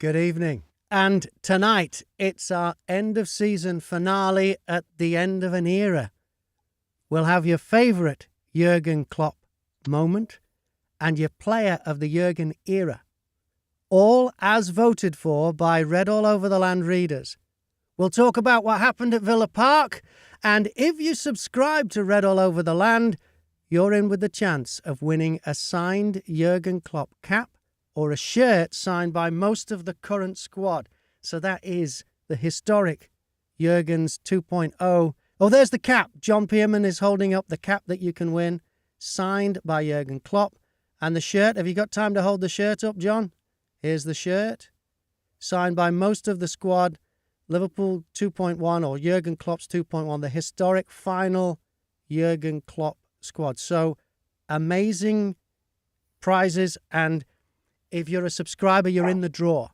Good evening. And tonight, it's our end of season finale at the end of an era. We'll have your favourite Jurgen Klopp moment and your player of the Jurgen era, all as voted for by Read All Over the Land readers. We'll talk about what happened at Villa Park, and if you subscribe to Read All Over the Land, you're in with the chance of winning a signed Jurgen Klopp cap or a shirt signed by most of the current squad. So that is the historic Jurgen's 2.0. Oh, there's the cap. John Pearman is holding up the cap that you can win, signed by Jurgen Klopp. And the shirt, have you got time to hold the shirt up, John? Here's the shirt, signed by most of the squad, Liverpool 2.1 or Jurgen Klopp's 2.1, the historic final Jurgen Klopp squad. So amazing prizes, and if you're a subscriber, you're in the draw.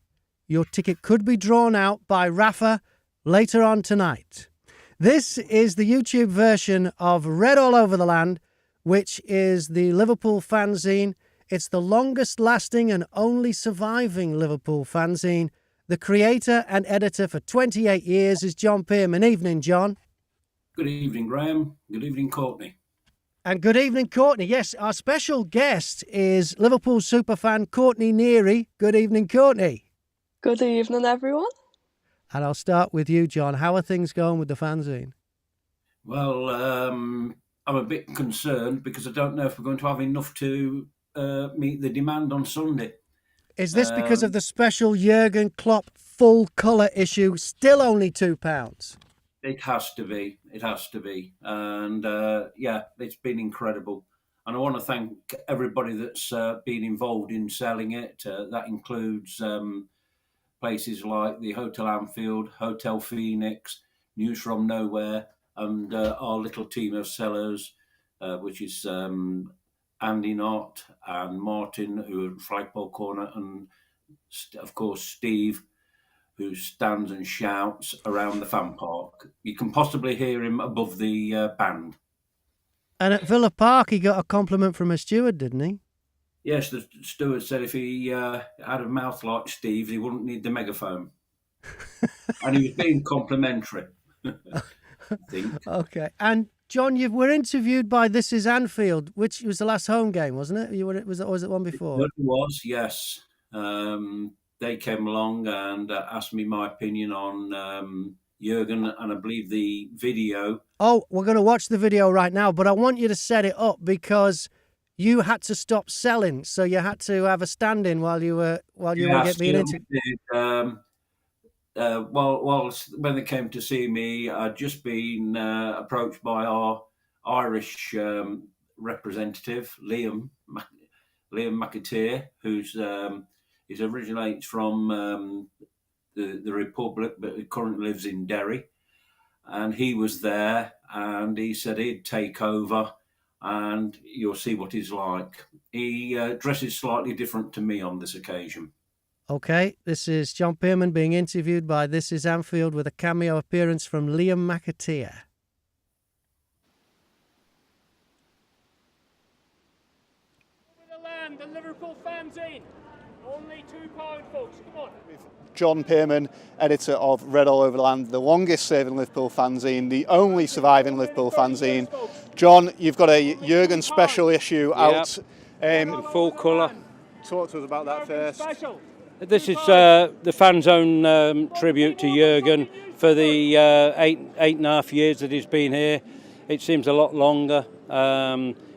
Your ticket could be drawn out by Rafa later on tonight. This is the YouTube version of Read All Over the Land, which is the Liverpool fanzine. It's the longest lasting and only surviving Liverpool fanzine. The creator and editor for 28 years is John Pearman. Evening, John. Good evening, Graham. Good evening, Courtney. And good evening, Courtney. Yes, our special guest is Liverpool superfan Courtney Neary. Good evening, Courtney. Good evening, everyone. And I'll start with you, John. How are things going with the fanzine? Well, I'm a bit concerned because I don't know if we're going to have enough to meet the demand on Sunday. Is this because of the special Jurgen Klopp full colour issue, still only £2? It has to be. It has to be. And, yeah, it's been incredible. And I want to thank everybody that's been involved in selling it. That includes places like the Hotel Anfield, Hotel Phoenix, News from Nowhere, and our little team of sellers, which is Andy Knott and Martin, who are at Flagpole Corner, and, of course, Steve, who stands and shouts around the fan park. You can possibly hear him above the band. And at Villa Park, he got a compliment from a steward, didn't he? Yes, the steward said if he had a mouth like Steve, he wouldn't need the megaphone. And he was being complimentary, I think. Okay. And, John, you were interviewed by This Is Anfield, which was the last home game, wasn't it? Was it one before? It was, yes. They came along and asked me my opinion on Jurgen, and I believe the video. Oh, we're going to watch the video right now, but I want you to set it up because you had to stop selling, so you had to have a stand-in while you were being interviewed. Well, when they came to see me, I'd just been approached by our Irish representative, Liam McAteer, who's he originates from the Republic, but he currently lives in Derry. And he was there, and he said he'd take over, and you'll see what he's like. He dresses slightly different to me on this occasion. Okay, this is John Pearman being interviewed by This Is Anfield with a cameo appearance from Liam McAteer. Over the Land, the Liverpool fanzine. Only £2, folks. Come on. John Pearman, editor of Read All Over the Land, the longest serving Liverpool fanzine, the only surviving Liverpool fanzine. John, you've got a Jurgen special issue out. In full colour. Talk to us about that first. This is the fans' own tribute to Jurgen for the 8.5 years that he's been here. It seems a lot longer.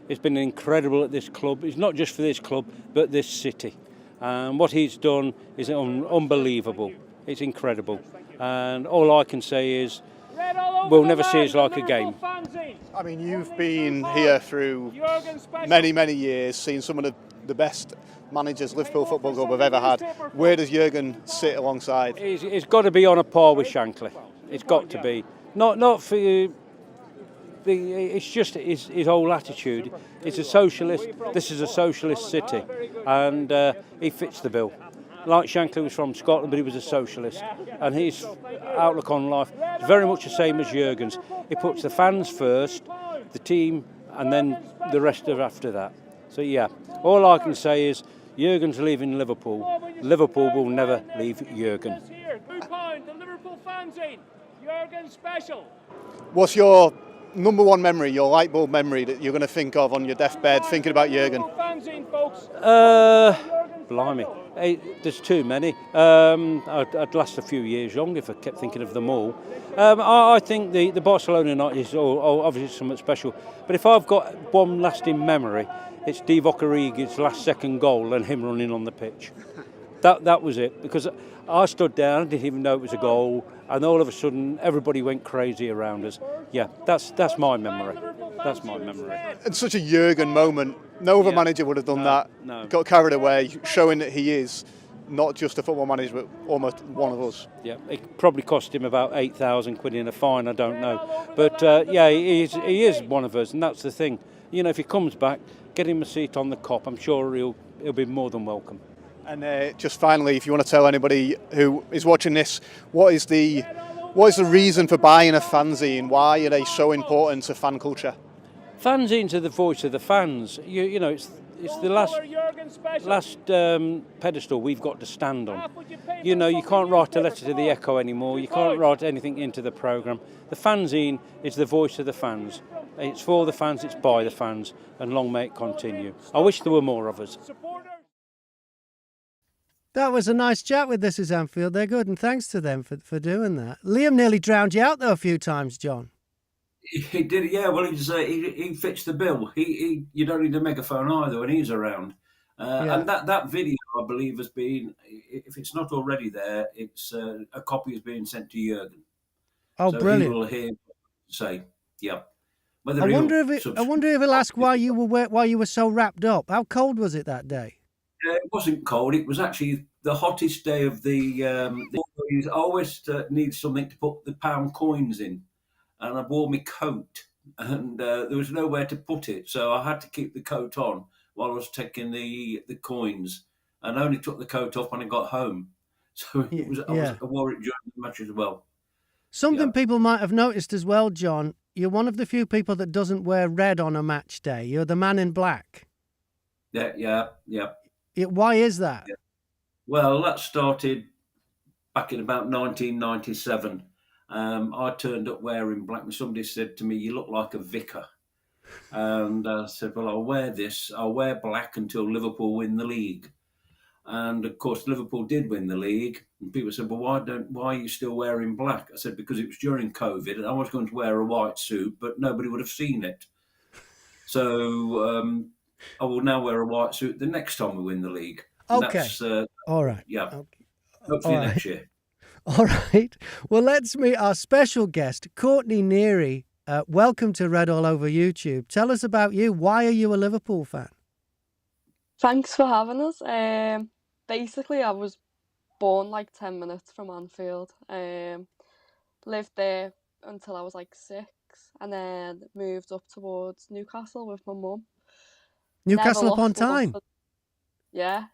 It's been incredible at this club. It's not just for this club, but this city. What he's done is unbelievable. It's incredible. And all I can say is we'll never see it like a game. I mean, you've been here through many, many years, seen some of the best managers Liverpool Football Club have ever had. Where does Jurgen sit alongside? He's got to be on a par with Shankly. It's got to be. Not for you. It's just his whole attitude. It's a socialist. This is a socialist city, and he fits the bill. Like Shankly was from Scotland, but he was a socialist, and his outlook on life is very much the same as Jurgen's. He puts the fans first, the team, and then the rest of after that. So yeah, all I can say is Jurgen's leaving Liverpool Liverpool will never leave Jurgen. Here, £2, the Liverpool fanzine, Jurgen special. What's your number one memory, your light bulb memory that you're going to think of on your deathbed, thinking about Jurgen? Fanzine, folks. Blimey, there's too many. I'd last a few years young if I kept thinking of them all. I think the Barcelona night is obviously something special. But if I've got one lasting memory, it's Divock Origi's last second goal and him running on the pitch. That was it, because I stood down, I didn't even know it was a goal, and all of a sudden everybody went crazy around us. Yeah, that's my memory. That's my memory. And such a Jurgen moment. No other manager would have done that. No. Got carried away, showing that he is not just a football manager, but almost one of us. Yeah, it probably cost him about £8,000 in a fine, I don't know. But yeah, he is one of us, and that's the thing. You know, if he comes back, get him a seat on the cop, I'm sure he'll be more than welcome. And just finally, if you want to tell anybody who is watching this, what is the reason for buying a fanzine? Why are they so important to fan culture? Fanzines are the voice of the fans. You know, it's the last pedestal we've got to stand on. You know, you can't write a letter to the Echo anymore. You can't write anything into the programme. The fanzine is the voice of the fans. It's for the fans, it's by the fans, and long may it continue. I wish there were more of us. That was a nice chat with This Is Anfield. They're good, and thanks to them for doing that. Liam nearly drowned you out, though, a few times, John. He did, yeah. Well, he fits the bill. You don't need a megaphone either when he's around. And that video, I believe, has been, if it's not already there, it's a copy is being sent to Jurgen. Oh, so brilliant! He will hear say, yeah. I wonder if he'll ask why you were so wrapped up. How cold was it that day? It wasn't cold. It was actually the hottest day of the. You always need something to put the pound coins in, and I wore my coat, and there was nowhere to put it, so I had to keep the coat on while I was taking the coins, and I only took the coat off when I got home. So I wore it during the match as well. Something people might have noticed as well, John. You're one of the few people that doesn't wear red on a match day. You're the man in black. Yeah. Why is that? Yeah. Well, that started back in about 1997. I turned up wearing black, and somebody said to me, "You look like a vicar." And I said, "Well, I'll wear this. I'll wear black until Liverpool win the league." And of course, Liverpool did win the league. And people said, "Well, why are you still wearing black?" I said, "Because it was during COVID, and I was going to wear a white suit, but nobody would have seen it. So I will now wear a white suit the next time we win the league." And okay. All right. Yeah. Okay. Hopefully next year. All right. Well, let's meet our special guest, Courtney Neary. Welcome to Red All Over YouTube. Tell us about you. Why are you a Liverpool fan? Thanks for having us. Basically, I was born like 10 minutes from Anfield. Lived there until I was like 6, and then moved up towards Newcastle with my mum. Newcastle upon Tyne.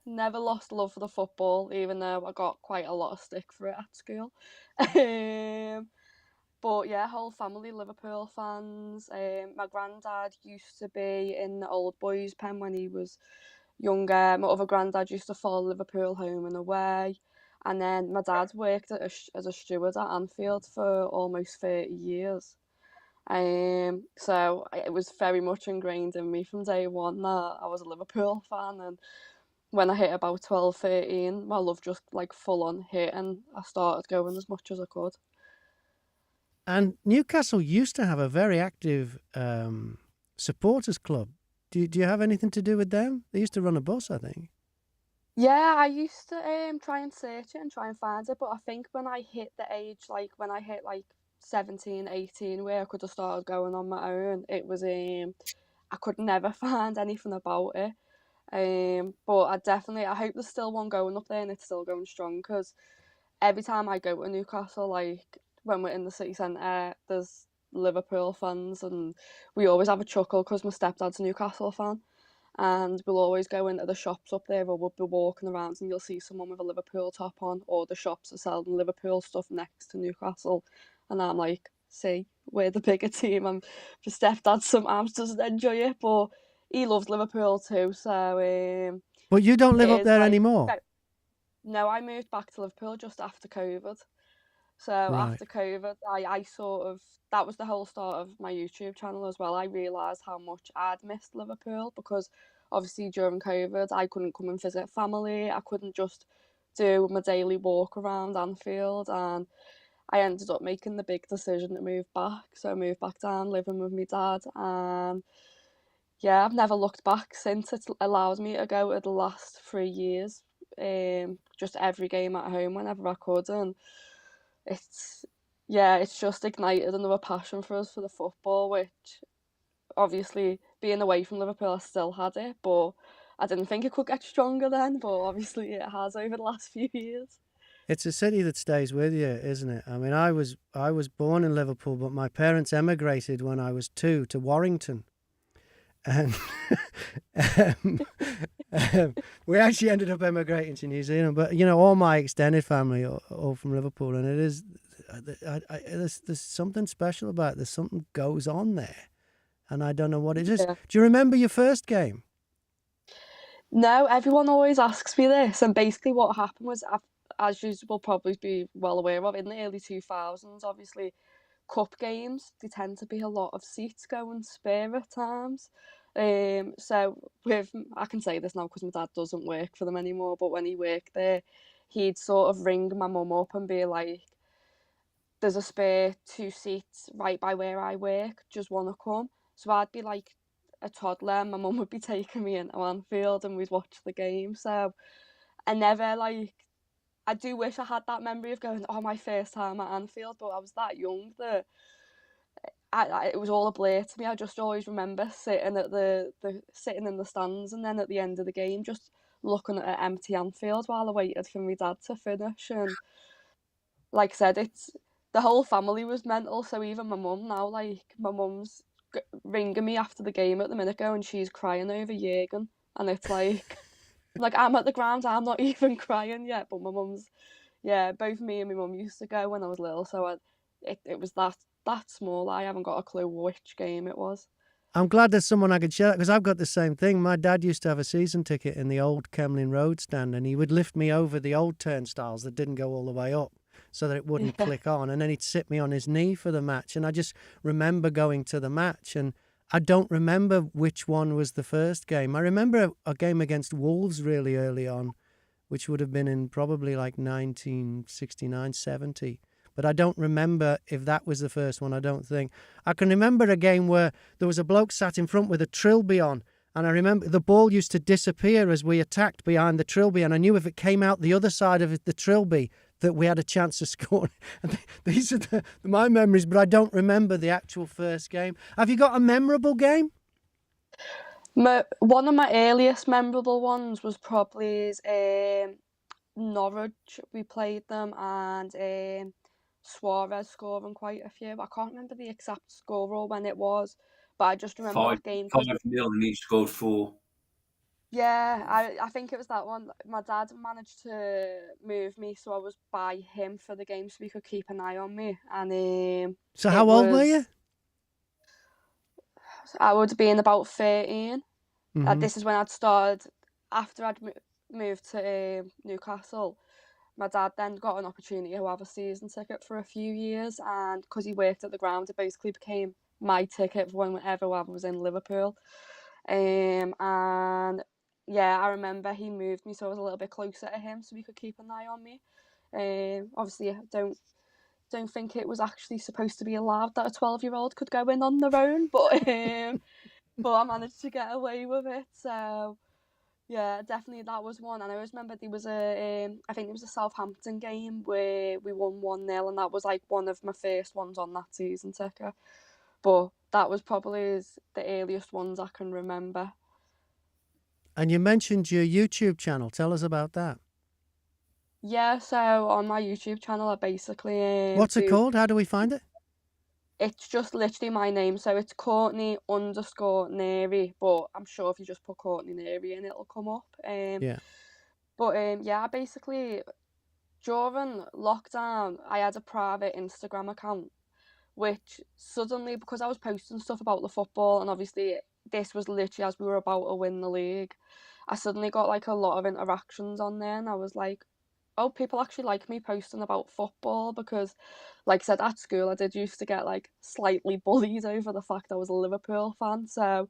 Never lost love for the football, even though I got quite a lot of stick for it at school. But yeah, whole family Liverpool fans. My granddad used to be in the old boys' pen when he was younger. My other granddad used to follow Liverpool home and away. And then my dad worked as a steward at Anfield for almost 30 years. So it was very much ingrained in me from day one that I was a Liverpool fan, and when I hit about 12, 13, my love just like full on hit, and I started going as much as I could. And Newcastle used to have a very active supporters club. Do you have anything to do with them? They used to run a bus, I think. Yeah, I used to try and search it and try and find it, but I think when I hit the age, like when I hit like 17, 18, where I could have started going on my own, it was I could never find anything about it. But I hope there's still one going up there and it's still going strong, because every time I go to Newcastle, like when we're in the city centre, there's Liverpool fans, and we always have a chuckle because my stepdad's a Newcastle fan, and we'll always go into the shops up there, or we'll be walking around and you'll see someone with a Liverpool top on, or the shops are selling Liverpool stuff next to Newcastle, and I'm like, see, we're the bigger team, and my stepdad sometimes doesn't enjoy it, but he loves Liverpool too, so... But you don't live up there anymore? No, I moved back to Liverpool just after COVID. So Right. after COVID, I sort of, that was the whole start of my YouTube channel as well. I realised how much I'd missed Liverpool because obviously during COVID, I couldn't come and visit family. I couldn't just do my daily walk around Anfield, and I ended up making the big decision to move back. So I moved back down, living with my dad, and yeah, I've never looked back since. It's allowed me to go to the last 3 years, just every game at home whenever I could, and it's yeah, it's just ignited another passion for us for the football, which obviously being away from Liverpool, I still had it, but I didn't think it could get stronger then, but obviously it has over the last few years. It's a city that stays with you, isn't it? I mean, I was born in Liverpool, but my parents emigrated when I was 2 to Warrington. And um, we actually ended up emigrating to New Zealand. But, you know, all my extended family are all from Liverpool. And it is, there's something special about it. There's something goes on there. And I don't know what it is. Yeah. Do you remember your first game? No, everyone always asks me this, and basically what happened was, as you will probably be well aware of, in the early 2000s, obviously, cup games, they tend to be a lot of seats going spare at times. So with, I can say this now because my dad doesn't work for them anymore, but when he worked there, he'd sort of ring my mum up and be like, there's a spare 2 seats right by where I work, just wanna come? So I'd be like a toddler, and my mum would be taking me into Anfield and we'd watch the game. So I never like, I do wish I had that memory of going, oh, my first time at Anfield, but I was that young that it was all a blur to me. I just always remember sitting at sitting in the stands, and then at the end of the game, just looking at an empty Anfield while I waited for my dad to finish. And like I said, it's the whole family was mental. So even my mum now, like my mum's ringing me after the game at the minute going, she's crying over Jurgen, and it's like I'm at the ground, I'm not even crying yet, but my mum's, yeah, both me and my mum used to go when I was little, so it was that small. I haven't got a clue which game it was. I'm glad there's someone I could share because I've got the same thing. My dad used to have a season ticket in the old Kemlyn Road stand, and he would lift me over the old turnstiles that didn't go all the way up so that it wouldn't click on, and then he'd sit me on his knee for the match. And I just remember going to the match, and I don't remember which one was the first game. I remember a game against Wolves really early on, which would have been in probably like 1969, 70. But I don't remember if that was the first one, I don't think. I can remember a game where there was a bloke sat in front with a trilby on, and I remember the ball used to disappear as we attacked behind the trilby, and I knew if it came out the other side of the trilby that we had a chance of scoring. And these are my memories, but I don't remember the actual first game. Have you got a memorable game? One of my earliest memorable ones was probably Norwich. We played them, and Suarez scoring quite a few. I can't remember the exact score or when it was, but I just remember that game. 5-0 and he scored 4. Yeah, I think it was that one. My dad managed to move me, so I was by him for the game, so he could keep an eye on me. And so how old were you? I would have been about 13. Mm-hmm. This is when I'd started, after I'd moved to Newcastle. My dad then got an opportunity to have a season ticket for a few years, and because he worked at the ground, it basically became my ticket for whenever I was in Liverpool. And yeah, I remember he moved me so I was a little bit closer to him, so he could keep an eye on me. Obviously, I don't think it was actually supposed to be allowed that a 12-year-old could go in on their own, but I managed to get away with it. So yeah, definitely that was one. And I always remember there was I think it was a Southampton game where we won 1-0, and that was like one of my first ones on that season ticket. But that was probably the earliest ones I can remember. And you mentioned your YouTube channel. Tell us about that. Yeah, so on my YouTube channel, I basically what's it called? How do we find it? It's just literally my name, so it's Courtney_Neri, but I'm sure if you just put Courtney Neri in, it'll come up. Yeah. But yeah, basically during lockdown, I had a private Instagram account, which suddenly, because I was posting stuff about the football, and obviously this was literally as we were about to win the league, I suddenly got like a lot of interactions on there, and I was like, oh, people actually like me posting about football because, like I said, at school I did used to get like slightly bullied over the fact I was a Liverpool fan. So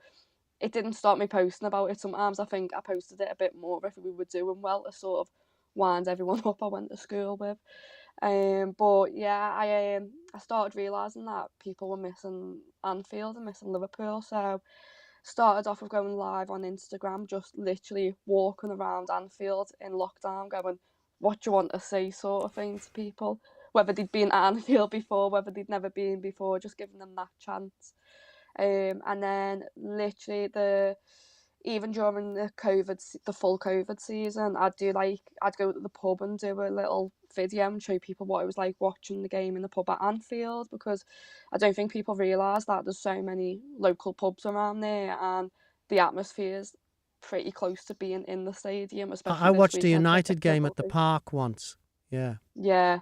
it didn't stop me posting about it. Sometimes I think I posted it a bit more if we were doing well to sort of wind everyone up I went to school with. But yeah, I started realising that people were missing Anfield and missing Liverpool. So started off with going live on Instagram, just literally walking around Anfield in lockdown, going, "What do you want to see?" sort of thing to people, whether they'd been at Anfield before, whether they'd never been before, just giving them that chance. And then literally even during the full COVID season, I'd go to the pub and do a little video and show people what it was like watching the game in the pub at Anfield, because I don't think people realise that there's so many local pubs around there and the atmosphere's pretty close to being in the stadium, especially I this watched a weekend. United game at the Park once. Yeah. Yeah.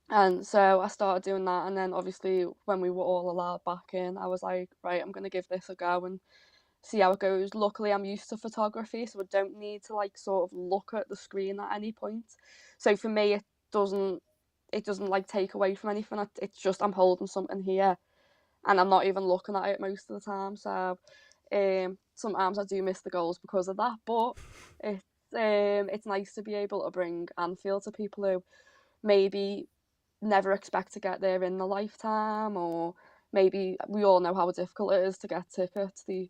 And so I started doing that, and then obviously when we were all allowed back in, I was like, right, I'm going to give this a go and see how it goes. Luckily, I'm used to photography, so I don't need to like sort of look at the screen at any point. So for me, it doesn't like take away from anything. It's just I'm holding something here, and I'm not even looking at it most of the time. So sometimes I do miss the goals because of that, but it's nice to be able to bring Anfield to people who maybe never expect to get there in the lifetime, or maybe we all know how difficult it is to get tickets. They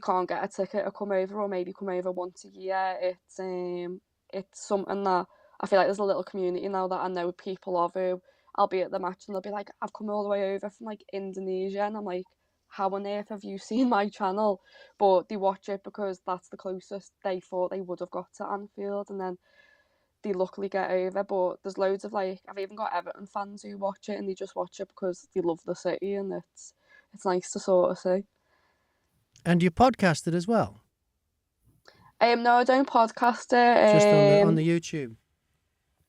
can't get a ticket to come over, or maybe come over once a year. It's something that I feel like there's a little community now that I know people of who I'll be at the match and they'll be like, I've come all the way over from like Indonesia, and I'm like, how on earth have you seen my channel? But they watch it because that's the closest they thought they would have got to Anfield, and then they luckily get over. But there's loads of like, I've even got Everton fans who watch it and they just watch it because they love the city, and it's nice to sort of see. And you podcasted as well? No, I don't podcast it. Just on the YouTube?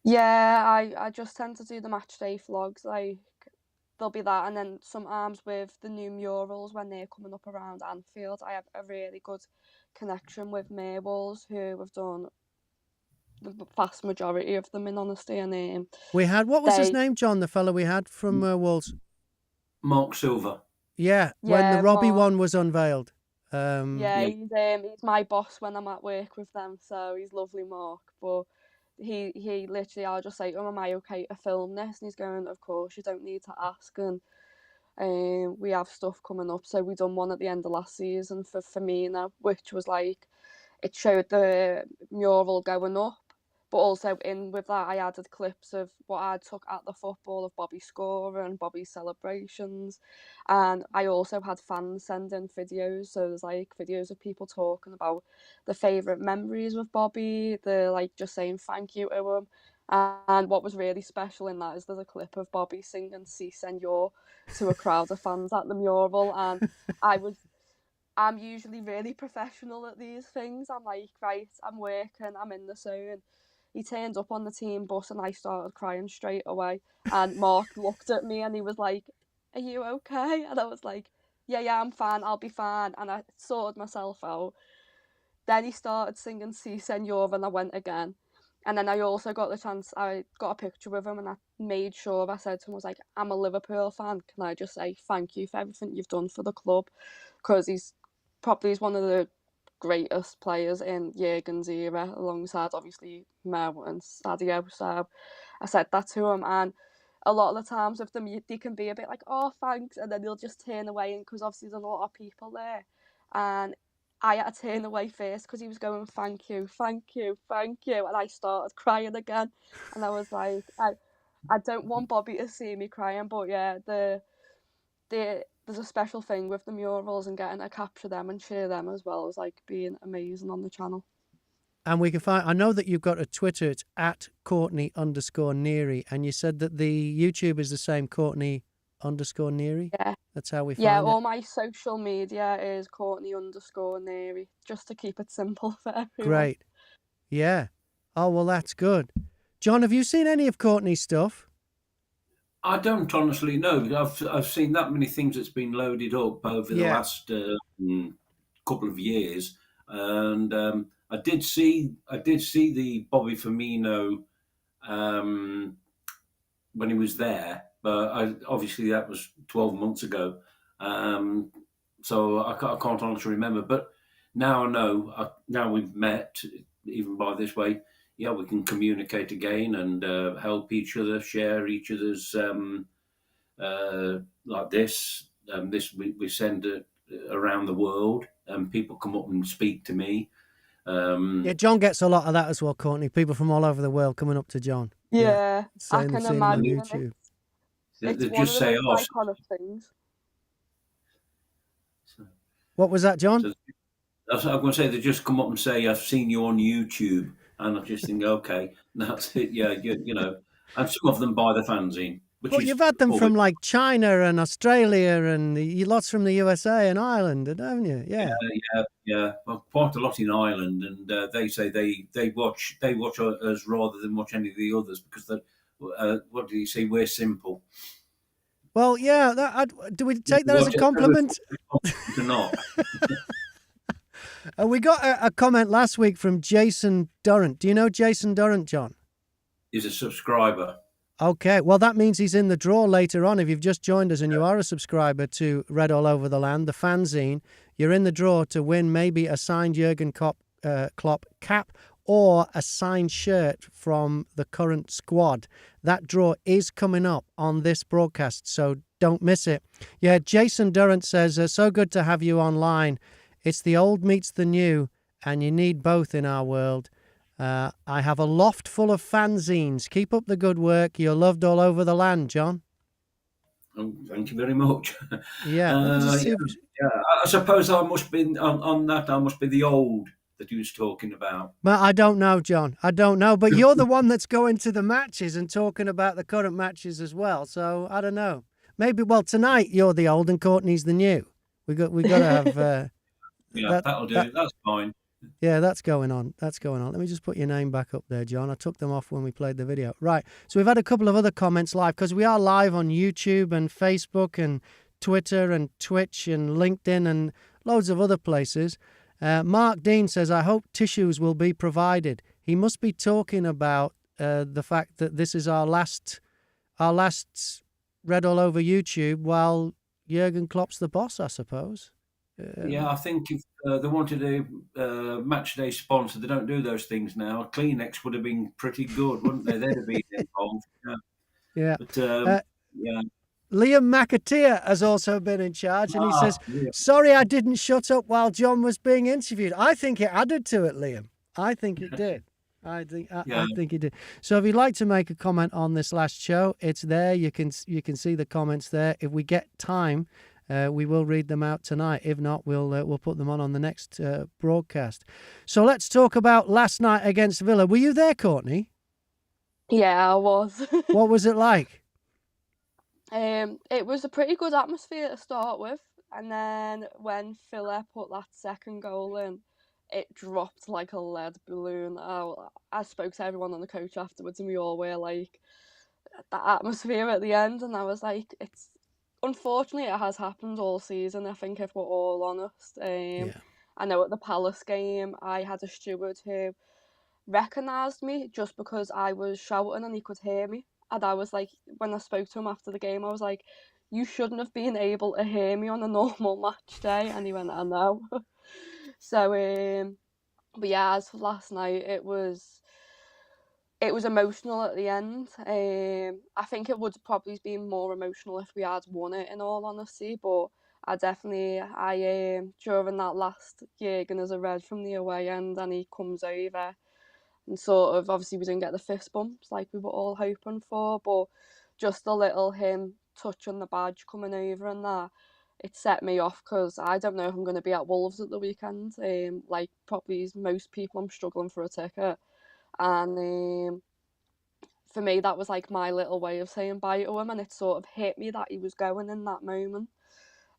Yeah, I just tend to do the match day vlogs. Like, there'll be that, and then sometimes with the new murals when they're coming up around Anfield, I have a really good connection with Maywells, who have done the vast majority of them, in honesty. And we had, what was his name, John, the fellow we had from Wolves? Mark Silver. Yeah, when the Robbie one was unveiled. He's my boss when I'm at work with them, so he's lovely, Mark. But he literally, I'll just say to him, am I okay to film this? And he's going, of course, you don't need to ask. And we have stuff coming up. So we done one at the end of last season for Firmino, which was like, it showed the mural going up, but also in with that I added clips of what I took at the football of Bobby scoring and Bobby's celebrations, and I also had fans send in videos. So there's like videos of people talking about the favourite memories with Bobby, the like just saying thank you to him. And what was really special in that is there's a clip of Bobby singing "Si Senor" to a crowd of fans at the mural, and I'm usually really professional at these things. I'm like, right, I'm working, I'm in the zone. He turned up on the team bus and I started crying straight away. And Mark looked at me and he was like, are you okay? And I was like, yeah, I'm fine, I'll be fine. And I sorted myself out. Then he started singing "Si Senor" and I went again. And then I also got the chance, I got a picture with him and I made sure, I said to him, I was like, I'm a Liverpool fan, can I just say thank you for everything you've done for the club? Because he's one of the greatest players in Jurgen's era, alongside obviously Mo and Sadio. So I said that to him, and a lot of the times with them, they can be a bit like, oh, thanks, and then they'll just turn away, because obviously there's a lot of people there. And I had to turn away first because he was going, thank you, and I started crying again. And I was like, I don't want Bobby to see me crying, but yeah, there's a special thing with the murals, and getting to capture them and share them as well is like being amazing on the channel. And we can find, I know that you've got a Twitter, it's at Courtney_Neary, and you said that the YouTube is the same, Courtney_Neary? Yeah. That's how we find Yeah, it. all my social media is Courtney_Neary, just to keep it simple for everyone. Great. Yeah. Oh, well, that's good. John, have you seen any of Courtney's stuff? I don't honestly know. I've seen that many things that's been loaded up over the last couple of years, and I did see the Bobby Firmino when he was there, but obviously that was 12 months ago. So I can't honestly remember. But now I know. Now we've met, even by this way. Yeah, we can communicate again and help each other, share each other's like this. This we send it around the world, and people come up and speak to me. Yeah, John gets a lot of that as well, Courtney. People from all over the world coming up to John. Yeah, I saying they've can seen him on imagine. YouTube. It's They one of just the say, most "Oh." iconic things. What was that, John? So I'm going to say they just come up and say, "I've seen you on YouTube," and I just think, "Okay, that's it." Yeah, you know, and some of them buy the fanzine, which But is you've had them always- from like China and Australia and lots from the USA and Ireland, haven't you? Yeah. yeah. Well, quite a lot in Ireland, and they say they watch us rather than watch any of the others because what do you say? We're simple. Well, yeah. Do we take that as a compliment? Or not? We got a comment last week from Jason Durrant. Do you know Jason Durrant, John? Is a subscriber. Okay, well, that means he's in the draw later on. If you've just joined us and you are a subscriber to Red All Over the Land, the fanzine, you're in the draw to win maybe a signed Jurgen Klopp cap or a signed shirt from the current squad. That draw is coming up on this broadcast, so don't miss it. Yeah, Jason Durrant says, so good to have you online. It's the old meets the new, and you need both in our world. I have a loft full of fanzines. Keep up the good work. You're loved all over the land, John. Thank you very much. Yeah. I suppose I must be on that. I must be the old that he was talking about. But I don't know, John. I don't know. But you're the one that's going to the matches and talking about the current matches as well. So I don't know. Maybe. Well, tonight you're the old and Courtney's the new. We got to have. That'll do. That's fine. Yeah, that's going on. That's going on. Let me just put your name back up there, John. I took them off when we played the video. Right. So we've had a couple of other comments live because we are live on YouTube and Facebook and Twitter and Twitch and LinkedIn and loads of other places. Mark Dean says, I hope tissues will be provided. He must be talking about the fact that this is our last Red All Over YouTube while Jurgen Klopp's the boss, I suppose. Yeah, I think if they wanted a match day sponsor, they don't do those things now. Kleenex would have been pretty good, wouldn't they? They'd have been involved. Yeah. But, yeah. Liam McAteer has also been in charge, and he says, sorry I didn't shut up while John was being interviewed. I think it added to it, Liam. I think it did. I think it did. So if you'd like to make a comment on this last show, it's there. You can see the comments there. If we get time, we will read them out tonight. If not, we'll put them on the next broadcast. So let's talk about last night against Villa. Were you there, Courtney? Yeah, I was. What was it like? It was a pretty good atmosphere to start with, and then when Villa put that second goal in, it dropped like a lead balloon. I spoke to everyone on the coach afterwards, and we all were like, that atmosphere at the end, and I was like, it's unfortunately it has happened all season. I think if we're all honest, I know at the Palace game I had a steward who recognised me just because I was shouting and he could hear me. And I was like, when I spoke to him after the game, I was like, you shouldn't have been able to hear me on a normal match day. And he went, I know. So, but yeah, as for last night, it was emotional at the end. I think it would have probably been more emotional if we had won it, in all honesty. But during that last Jurgen as a red from the away end, and he comes over. And sort of, obviously we didn't get the fist bumps like we were all hoping for, but just a little him touching the badge coming over and that, it set me off because I don't know if I'm going to be at Wolves at the weekend. Like probably most people, I'm struggling for a ticket. And for me, that was like my little way of saying bye to him, and it sort of hit me that he was going in that moment.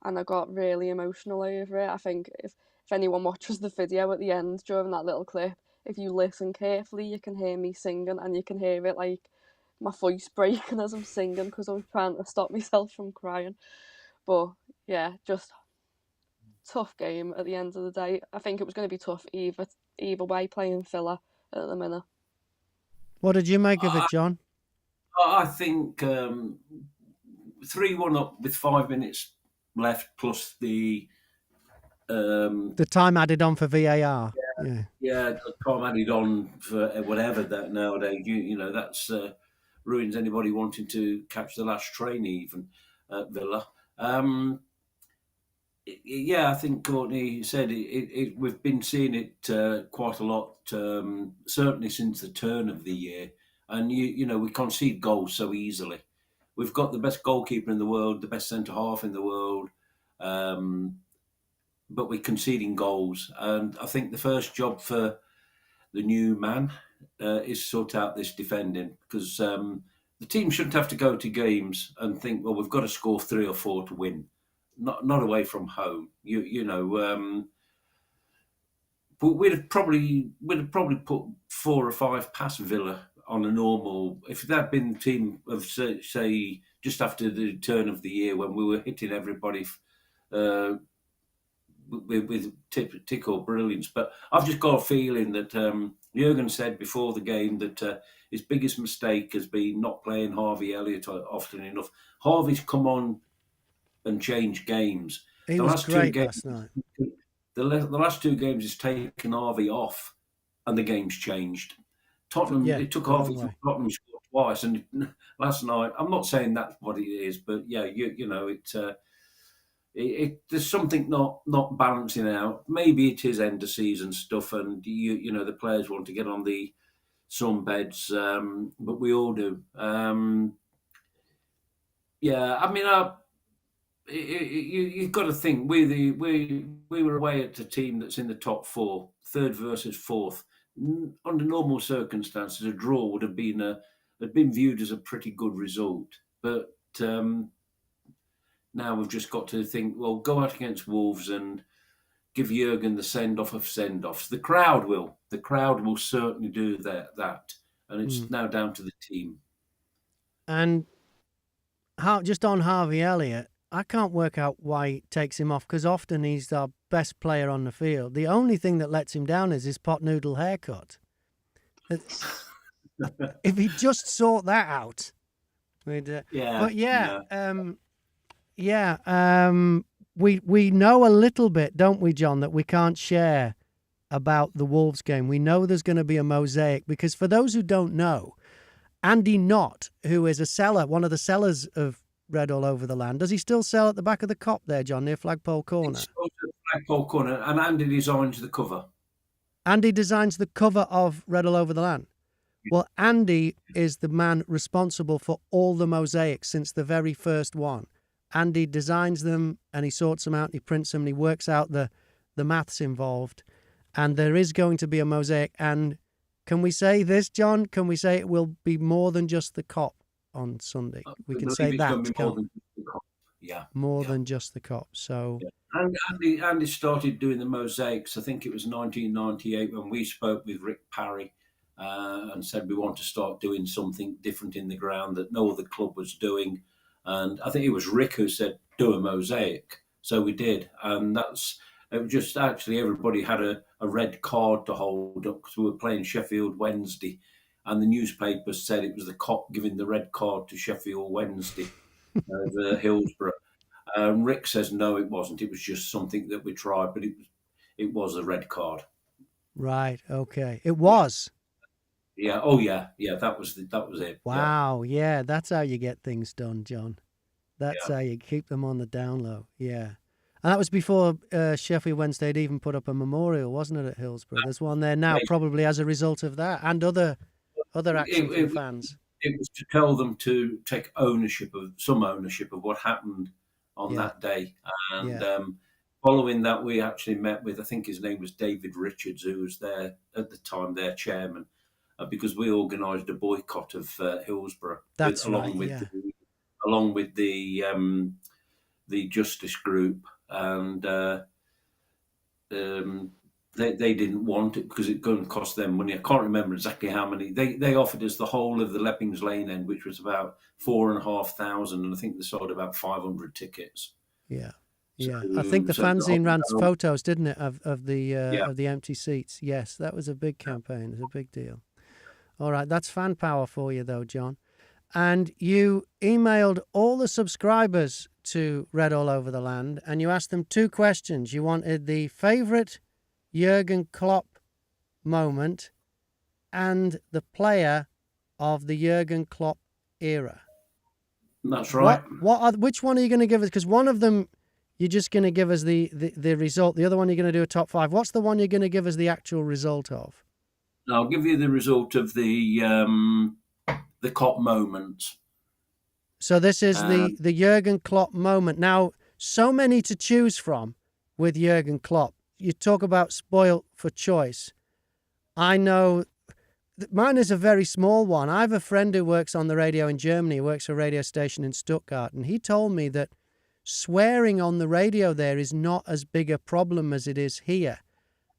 And I got really emotional over it. I think if anyone watches the video at the end during that little clip, if you listen carefully, you can hear me singing, and you can hear it like my voice breaking as I'm singing because I was trying to stop myself from crying. But yeah, just tough game at the end of the day. I think it was going to be tough either way playing Villa at the minute. What did you make of it, John? I think 3-1 up with 5 minutes left, plus the time added on for VAR. yeah, time added on for whatever that nowadays. You know that's ruins anybody wanting to catch the last train even at Villa. Yeah, I think Courtney said we've been seeing it quite a lot, certainly since the turn of the year. And you know we concede goals so easily. We've got the best goalkeeper in the world, the best centre half in the world, but we're conceding goals. And I think the first job for the new man is sort out this defending, because the team shouldn't have to go to games and think, well, we've got to score 3 or 4 to win. Not away from home. But we'd have probably put 4 or 5 past Villa on a normal. If that had been the team of say just after the turn of the year when we were hitting everybody with tickle brilliance. But I've just got a feeling that Jurgen said before the game that his biggest mistake has been not playing Harvey Elliott often enough. Harvey's come on and changed games. He was great last night. The last 2 games he's taken Harvey off, and the game's changed. Tottenham, it took Harvey from Tottenham scored twice, and last night, I'm not saying that's what it is, but yeah, you know, there's something not balancing out. Maybe it is end of season stuff, and you know the players want to get on the sunbeds, but we all do. Yeah, I mean, you've got to think we were away at a team that's in the top 4, 3rd versus 4th. Under normal circumstances, a draw would have been viewed as a pretty good result. But now we've just got to think, well, go out against Wolves and give Jurgen the send-off of send-offs. The crowd will certainly do that, and it's now down to the team. And just on Harvey Elliott, I can't work out why he takes him off, because often he's our best player on the field. The only thing that lets him down is his pot noodle haircut. If he just sort that out, we'd, But we know a little bit, don't we, John, that we can't share about the Wolves game. We know there's going to be a mosaic, because for those who don't know, Andy Knott, who is a seller, one of the sellers of Red All Over the Land, does he still sell at the back of the Cop there, John, near Flagpole Corner? Flagpole Corner, and Andy designs the cover. Andy designs the cover of Red All Over the Land. Well, Andy is the man responsible for all the mosaics since the very first one. Andy designs them, and he sorts them out, and he prints them, and he works out the maths involved. And there is going to be a mosaic. And can we say this, John? Can we say it will be more than just the Cop on Sunday? We can say that. More than just the Cop. So, and Andy started doing the mosaics. I think it was 1998 when we spoke with Rick Parry and said we want to start doing something different in the ground that no other club was doing. And I think it was Rick who said, do a mosaic. So we did. And it was just actually everybody had a red card to hold up, because we were playing Sheffield Wednesday. And the newspapers said it was the Cop giving the red card to Sheffield Wednesday over Hillsborough. Rick says, no, it wasn't. It was just something that we tried, but it was a red card. Right. Okay. It was. Yeah. Oh, yeah. Yeah. That was it. Wow. Yeah. That's how you get things done, John. That's how you keep them on the down low. Yeah. And that was before Sheffield Wednesday had even put up a memorial, wasn't it, at Hillsborough? There's one there now, probably as a result of that, and other action from fans. It was to tell them to take some ownership of what happened on that day. And following that, we actually met with, I think his name was David Richards, who was there at the time, their chairman, because we organised a boycott of Hillsborough. Along with the Justice Group, and they didn't want it because it going to cost them money. I can't remember exactly how many. They offered us the whole of the Leppings Lane end, which was about 4,500, and I think they sold about 500 tickets. Yeah. Yeah, I think the fanzine ran photos, didn't it, of the empty seats? Yes, that was a big campaign. It was a big deal. All right, that's fan power for you, though, John. And you emailed all the subscribers to Red All Over the Land, and you asked them 2 questions. You wanted the favourite Jurgen Klopp moment and the player of the Jurgen Klopp era. That's right. Which one are you going to give us? Because one of them, you're just going to give us the result. The other one, you're going to do a top 5. What's the one you're going to give us the actual result of? I'll give you the result of the Klopp moment. So this is the Jurgen Klopp moment. Now, so many to choose from with Jurgen Klopp. You talk about spoilt for choice. I know mine is a very small one. I have a friend who works on the radio in Germany, who works for a radio station in Stuttgart, and he told me that swearing on the radio there is not as big a problem as it is here.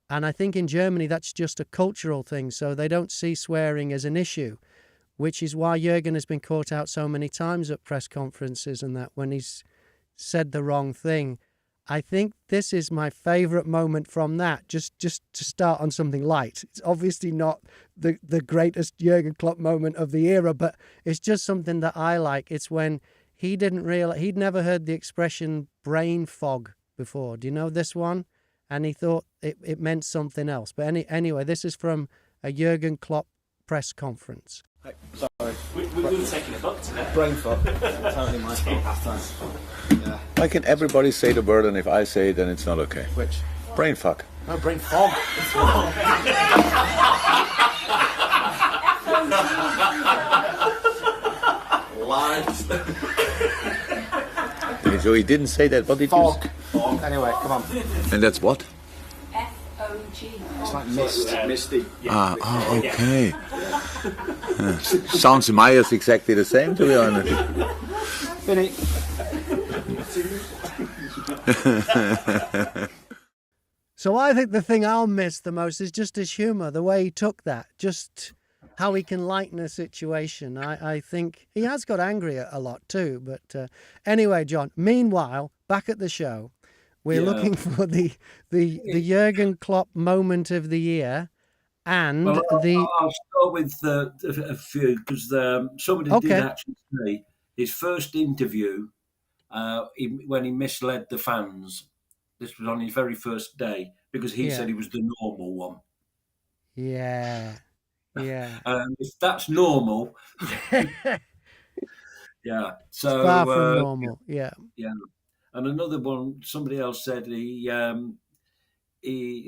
And I think in Germany that's just a cultural thing, so they don't see swearing as an issue, which is why Jurgen has been caught out so many times at press conferences and that when he's said the wrong thing. I think this is my favourite moment from that, just to start on something light. It's obviously not the greatest Jurgen Klopp moment of the era, but it's just something that I like. It's when he didn't realize, he'd never heard the expression brain fog before. Do you know this one? And he thought it meant something else. But anyway, this is from a Jurgen Klopp press conference. Sorry. We were taking a book today. Brain fog. Totally my fault last time. Yeah. Why can everybody say the word, and if I say it, then it's not okay? Which? Brain fuck. No, brain fog. Lies. So he didn't say that. What did Fog. you Fog. Anyway, come on. And that's what? F-O-G. It's like mist. Misty. Okay. Sounds in my ears exactly the same, to be honest. Vinny. So I think the thing I'll miss the most is just his humour, the way he took that, just how he can lighten a situation. I think he has got angry a lot too. But anyway, John, meanwhile, back at the show, we're looking for the Jurgen Klopp moment of the year. And I'll start with a few, because somebody did actually say his first interview when he misled the fans. This was on his very first day, because he said he was the normal one. Yeah. If that's normal, yeah. So it's far from normal. Yeah. And another one, somebody else said there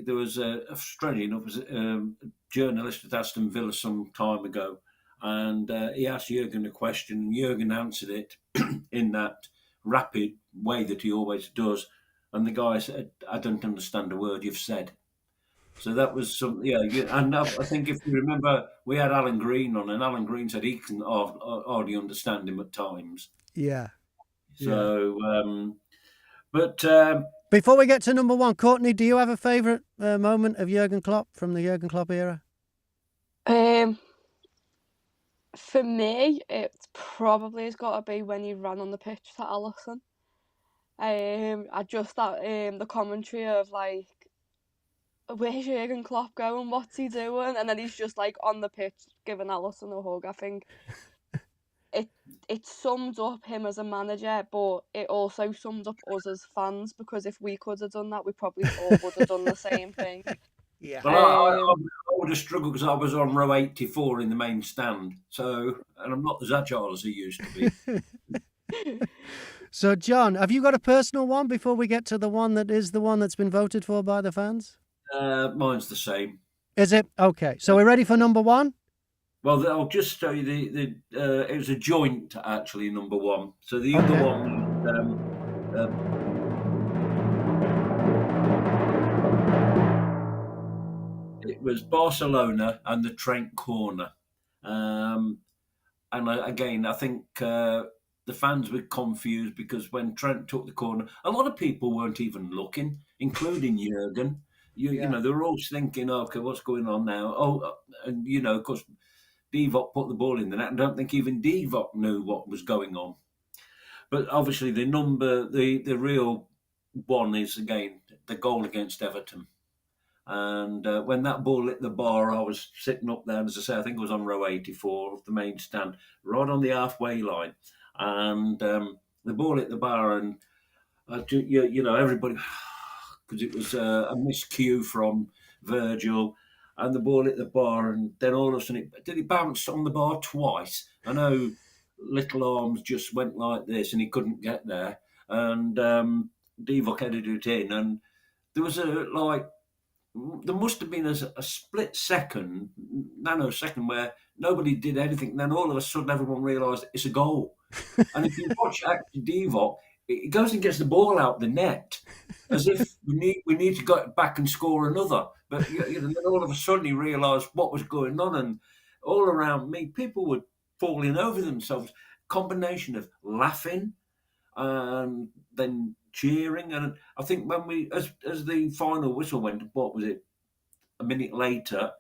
was strangely enough, was a journalist at Aston Villa some time ago, and he asked Jurgen a question, and Jurgen answered it in that rapid way that he always does, and the guy said, "I don't understand a word you've said." So that was some, and I think if you remember, we had Alan Green on, and Alan Green said he can hardly understand him at times. Yeah. So, but before we get to number one, Courtney, do you have a favourite moment of Jurgen Klopp from the Jurgen Klopp era? For me, it probably has got to be when he ran on the pitch to Alisson. I just thought the commentary of like, where's Jurgen Klopp going? What's he doing? And then he's just like on the pitch giving Alisson a hug. I think it sums up him as a manager, but it also sums up us as fans, because if we could have done that, we probably all would have done the same thing. Yeah. Well, I would have struggled because I was on row 84 in the main stand, and I'm not as agile as he used to be. So, John, have you got a personal one before we get to the one that is the one that's been voted for by the fans? Mine's the same. Is it? Okay. So we're ready for number one? Well, I'll just show you it was a joint, actually, number one. So the other one it was Barcelona and the Trent corner. And again, I think the fans were confused because when Trent took the corner, a lot of people weren't even looking, including Jurgen. You know, they were all thinking, okay, what's going on now? And, of course, Divock put the ball in the net. I don't think even Divock knew what was going on. But obviously the real one is, again, the goal against Everton. And when that ball hit the bar, I was sitting up there, and as I say, I think it was on row 84 of the main stand, right on the halfway line. And the ball hit the bar, and everybody, because it was a miscue from Virgil, and the ball hit the bar, and then all of a sudden, did it bounce on the bar twice? I know Little Arms just went like this, and he couldn't get there, and Divock headed it in, and there was there must have been a split second, nanosecond, where nobody did anything. And then all of a sudden, everyone realised it's a goal. And if you watch actually Divock, he goes and gets the ball out the net, as if we need to go back and score another. But then all of a sudden, he realised what was going on, and all around me, people were falling over themselves. Combination of laughing and then cheering, and I think when we, as the final whistle went, what was it? A minute later,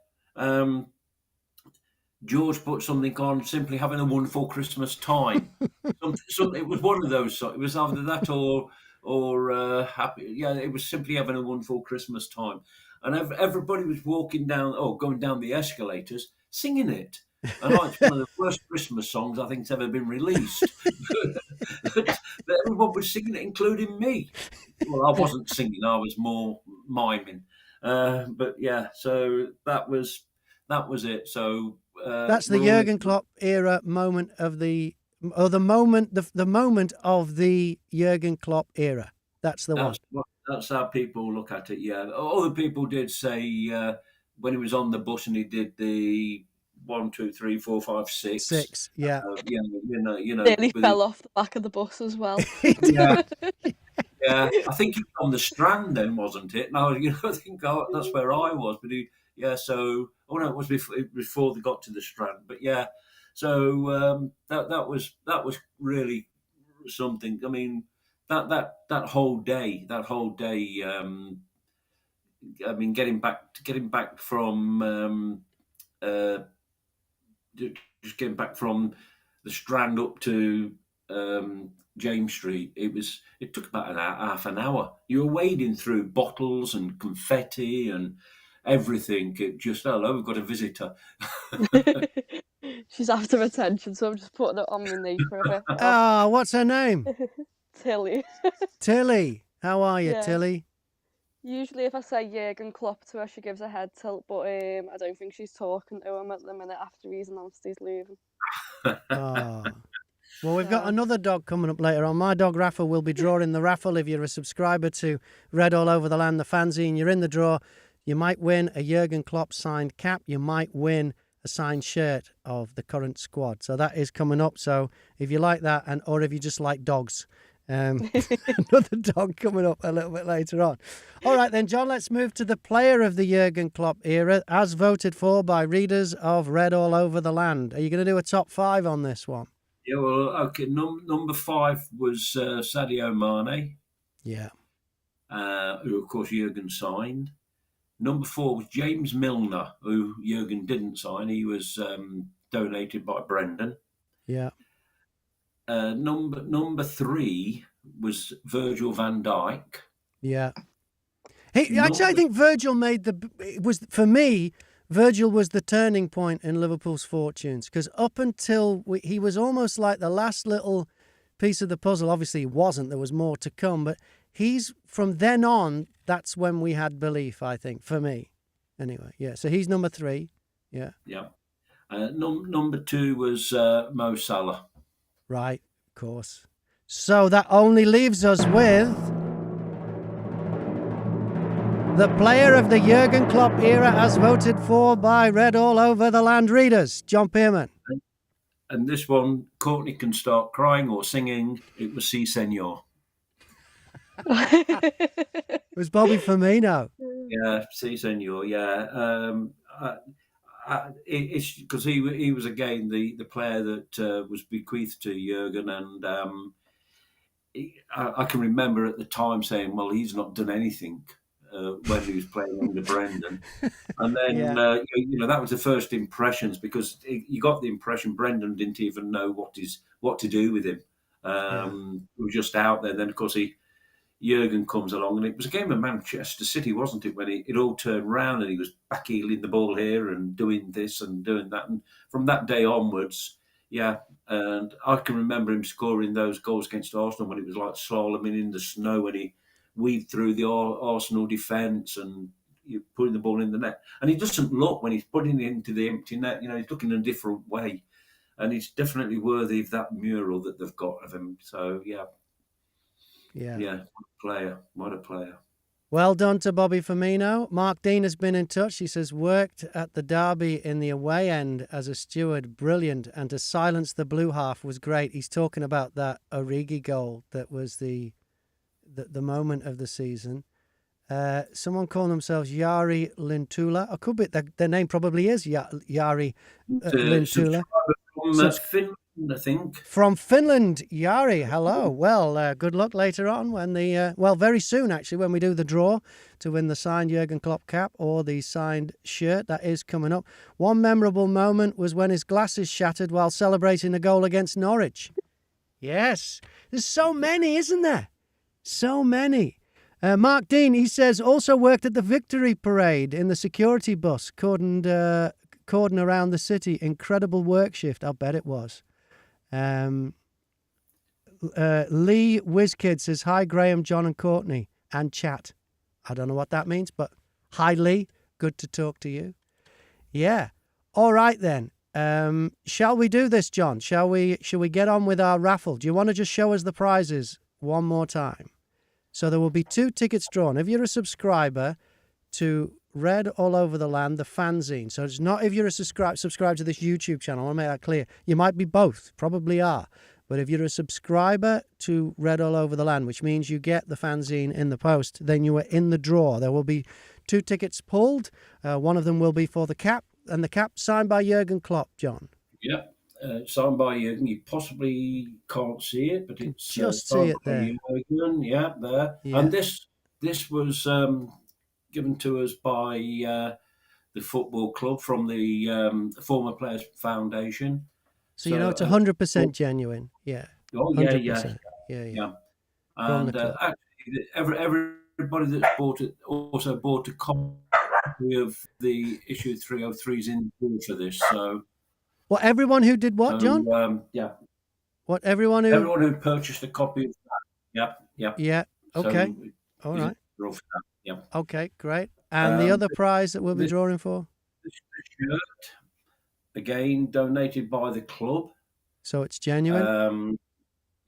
George put something on, simply having a wonderful Christmas time. It was one of those. It was either that or happy. Yeah, it was simply having a wonderful Christmas time, and everybody was going down the escalators singing it. And it's one of the worst Christmas songs I think's ever been released. But everyone was singing it, including me. Well, I wasn't singing; I was more miming. But yeah, so that was it. So that's the Jurgen Klopp era moment of the moment of the Jurgen Klopp era. That's the one. That's how people look at it. Yeah, other people did say when he was on the bus and he did the 1, 2, 3, 4, 5, 6. 6, yeah. Nearly fell off the back of the bus as well. Yeah. Yeah, I think he was on the Strand then, wasn't it? No, I think that's where I was. But it was before they got to the Strand. But yeah, so that was really something. I mean, that whole day. I mean, getting back from. Just getting back from the Strand up to James Street, it took about half an hour. You were wading through bottles and confetti and everything. It just, hello, we've got a visitor. She's after attention, so I'm just putting it on my knee for a bit. Oh, what's her name? Tilly. Tilly. How are you, Tilly? Usually if I say Jurgen Klopp to her, she gives a head tilt, but I don't think she's talking to him at the minute after he's announced he's leaving. Oh. Well, we've got another dog coming up later on. My dog Raffle will be drawing the raffle. If you're a subscriber to Red All Over the Land, the fanzine, you're in the draw. You might win a Jurgen Klopp signed cap. You might win a signed shirt of the current squad. So that is coming up. So if you like that, or if you just like dogs, another dog coming up a little bit later on. All right then, John, let's move to the player of the Jurgen Klopp era as voted for by readers of Red All Over the Land. Are you going to do a top 5 on this one? Yeah, well, okay. Number 5 was Sadio Mane. Yeah. Who, of course, Jurgen signed. Number 4 was James Milner, who Jurgen didn't sign. He was donated by Brendan. Yeah. Number 3 was Virgil van Dijk. Yeah. I think Virgil for me, Virgil was the turning point in Liverpool's fortunes, because up until he was almost like the last little piece of the puzzle. Obviously, he wasn't. There was more to come. But from then on, that's when we had belief, I think, for me. Anyway, yeah. So he's number 3. Yeah. Yeah. Number 2 was Mo Salah. Right, of course. So that only leaves us with the player of the Jurgen Klopp era as voted for by Red All Over the Land readers, John Pearman. And this one, Courtney can start crying or singing. It was Si Senor. It was Bobby Firmino. Yeah, Si Senor, yeah. It's because he was again the player that was bequeathed to Jurgen, and I can remember at the time saying, "Well, he's not done anything." When he was playing under Brendan, and then that was the first impressions, because you got the impression Brendan didn't even know what to do with him. He was just out there. Then of course he Jurgen comes along, and it was a game of Manchester City, wasn't it, when it all turned round and he was backheeling the ball here and doing this and doing that. And from that day onwards, yeah, and I can remember him scoring those goals against Arsenal when it was like slaloming in the snow, when he weaved through the Arsenal defence and putting the ball in the net. And he doesn't look, when he's putting it into the empty net, he's looking in a different way. And he's definitely worthy of that mural that they've got of him. So, yeah, what a player. Well done to Bobby Firmino. Mark Dean has been in touch. He says, worked at the derby in the away end as a steward, brilliant, and to silence the blue half was great. He's talking about that Origi goal that was the moment of the season. Someone calling themselves Yari Lintula. Or could be, their name probably is Yari Lintula. From Finland, I think. From Finland, Yari, hello. Well, good luck later on when very soon actually, when we do the draw to win the signed Jurgen Klopp cap or the signed shirt. That is coming up. One memorable moment was when his glasses shattered while celebrating a goal against Norwich. Yes, there's so many, isn't there? So many. Mark Dean, he says, also worked at the Victory Parade in the security bus, cordoned around the city. Incredible work shift, I'll bet it was. Lee WizKid says, hi, Graham, John and Courtney, and chat. I don't know what that means, but hi, Lee. Good to talk to you. Yeah. All right, then. Shall we do this, John? Shall we get on with our raffle? Do you want to just show us the prizes one more time? So there will be 2 tickets drawn. If you're a subscriber to Red All Over the Land, the fanzine. So it's not if you're a subscribe to this YouTube channel. I want to make that clear. You might be both, probably are. But if you're a subscriber to Red All Over the Land, which means you get the fanzine in the post, then you are in the draw. There will be 2 tickets pulled. One of them will be for the cap, and the cap signed by Jurgen Klopp, John. Yeah, signed by Jurgen. You possibly can't see it, but it's just see it there. Jurgen. Yeah, there. Yeah. And this was given to us by the football club from the Former Players Foundation. So you know it's 100% genuine. Yeah. Oh, 100%. Yeah. And actually, everybody that's bought it also bought a copy of the issue 303s in for this. So. Well, everyone who did what, John? Yeah. What, everyone who purchased a copy of that. Yeah. Yeah. Okay. So, all right. Draw for that. Yeah. Okay, great. And the other prize that we'll be drawing for? The shirt, again, donated by the club. So it's genuine?